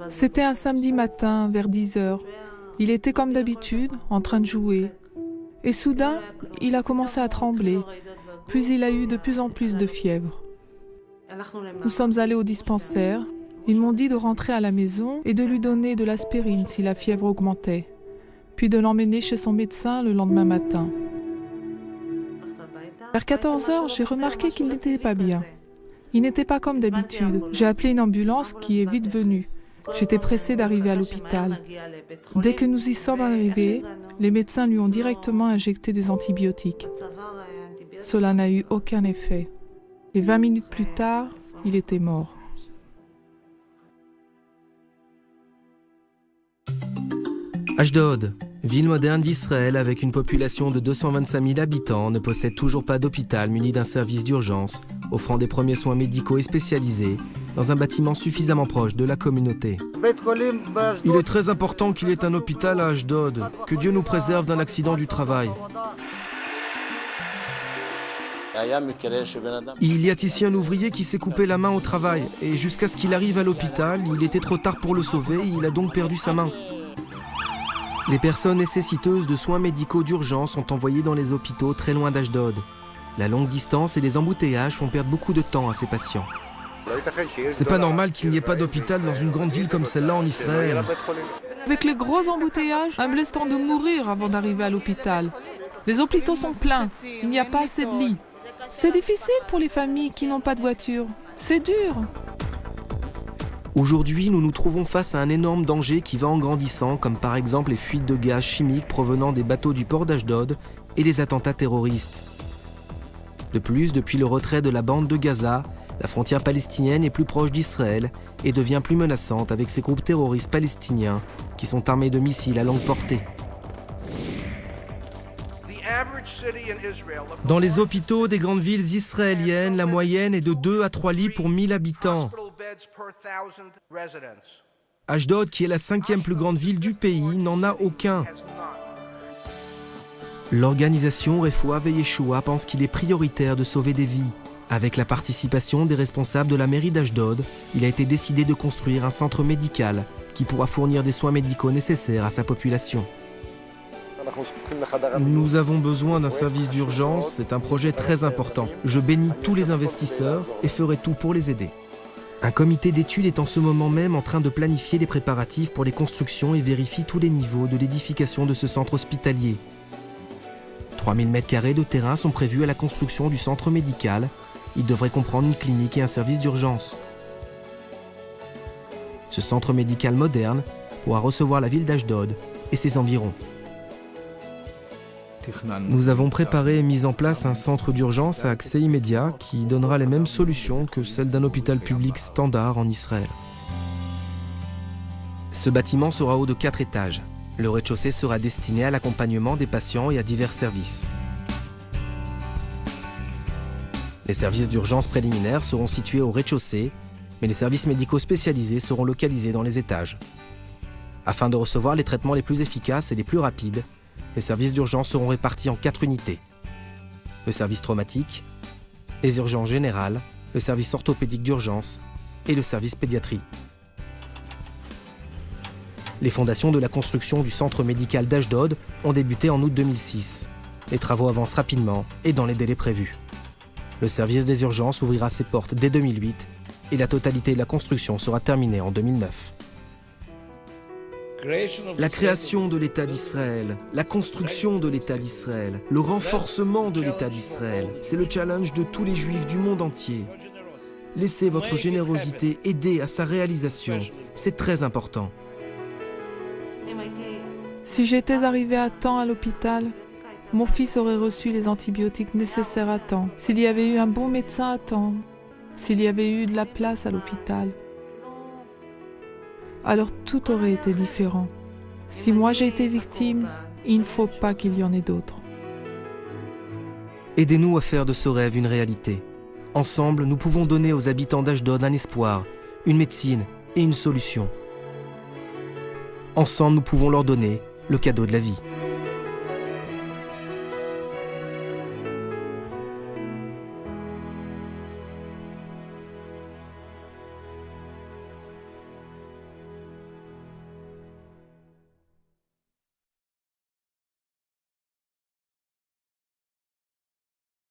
C'était un samedi matin, vers 10h. Il était comme d'habitude, en train de jouer. Et soudain, il a commencé à trembler. Puis il a eu de plus en plus de fièvre. Nous sommes allés au dispensaire. Ils m'ont dit de rentrer à la maison et de lui donner de l'aspirine si la fièvre augmentait. Puis de l'emmener chez son médecin le lendemain matin. Vers 14h, j'ai remarqué qu'il n'était pas bien. Il n'était pas comme d'habitude. J'ai appelé une ambulance qui est vite venue. J'étais pressée d'arriver à l'hôpital. Dès que nous y sommes arrivés, les médecins lui ont directement injecté des antibiotiques. Cela n'a eu aucun effet. Et 20 minutes plus tard, il était mort. Ashdod, ville moderne d'Israël avec une population de 225 000 habitants, ne possède toujours pas d'hôpital muni d'un service d'urgence, offrant des premiers soins médicaux et spécialisés, dans un bâtiment suffisamment proche de la communauté. Il est très important qu'il y ait un hôpital à Ashdod, que Dieu nous préserve d'un accident du travail. Il y a ici un ouvrier qui s'est coupé la main au travail, et jusqu'à ce qu'il arrive à l'hôpital, il était trop tard pour le sauver, il a donc perdu sa main. Les personnes nécessiteuses de soins médicaux d'urgence sont envoyées dans les hôpitaux très loin d'Ashdod. La longue distance et les embouteillages font perdre beaucoup de temps à ces patients. C'est pas normal qu'il n'y ait pas d'hôpital dans une grande ville comme celle-là en Israël. Avec les gros embouteillages, un blessé tente de mourir avant d'arriver à l'hôpital. Les hôpitaux sont pleins, il n'y a pas assez de lits. C'est difficile pour les familles qui n'ont pas de voiture. C'est dur. Aujourd'hui, nous nous trouvons face à un énorme danger qui va en grandissant, comme par exemple les fuites de gaz chimiques provenant des bateaux du port d'Ashdod et les attentats terroristes. De plus, depuis le retrait de la bande de Gaza, la frontière palestinienne est plus proche d'Israël et devient plus menaçante avec ces groupes terroristes palestiniens qui sont armés de missiles à longue portée. Dans les hôpitaux des grandes villes israéliennes, la moyenne est de 2 à 3 lits pour 1000 habitants. Ashdod, qui est la 5e plus grande ville du pays, n'en a aucun. L'organisation Refoua Veyeshua pense qu'il est prioritaire de sauver des vies. Avec la participation des responsables de la mairie d'Ashdod, il a été décidé de construire un centre médical qui pourra fournir des soins médicaux nécessaires à sa population. Nous avons besoin d'un service d'urgence, c'est un projet très important. Je bénis tous les investisseurs et ferai tout pour les aider. Un comité d'études est en ce moment même en train de planifier les préparatifs pour les constructions et vérifie tous les niveaux de l'édification de ce centre hospitalier. 3000 m² de terrain sont prévus à la construction du centre médical. Il devrait comprendre une clinique et un service d'urgence. Ce centre médical moderne pourra recevoir la ville d'Ashdod et ses environs. Nous avons préparé et mis en place un centre d'urgence à accès immédiat qui donnera les mêmes solutions que celles d'un hôpital public standard en Israël. Ce bâtiment sera haut de 4 étages. Le rez-de-chaussée sera destiné à l'accompagnement des patients et à divers services. Les services d'urgence préliminaires seront situés au rez-de-chaussée, mais les services médicaux spécialisés seront localisés dans les étages. Afin de recevoir les traitements les plus efficaces et les plus rapides, les services d'urgence seront répartis en 4 unités. Le service traumatique, les urgences générales, le service orthopédique d'urgence et le service pédiatrie. Les fondations de la construction du centre médical d'Ashdod ont débuté en août 2006. Les travaux avancent rapidement et dans les délais prévus. Le service des urgences ouvrira ses portes dès 2008 et la totalité de la construction sera terminée en 2009. La création de l'État d'Israël, la construction de l'État d'Israël, le renforcement de l'État d'Israël, c'est le challenge de tous les Juifs du monde entier. Laissez votre générosité aider à sa réalisation, c'est très important. Si j'étais arrivée à temps à l'hôpital, mon fils aurait reçu les antibiotiques nécessaires à temps. S'il y avait eu un bon médecin à temps, s'il y avait eu de la place à l'hôpital, alors tout aurait été différent. Si moi j'ai été victime, il ne faut pas qu'il y en ait d'autres. Aidez-nous à faire de ce rêve une réalité. Ensemble, nous pouvons donner aux habitants d'Ashdod un espoir, une médecine et une solution. Ensemble, nous pouvons leur donner le cadeau de la vie.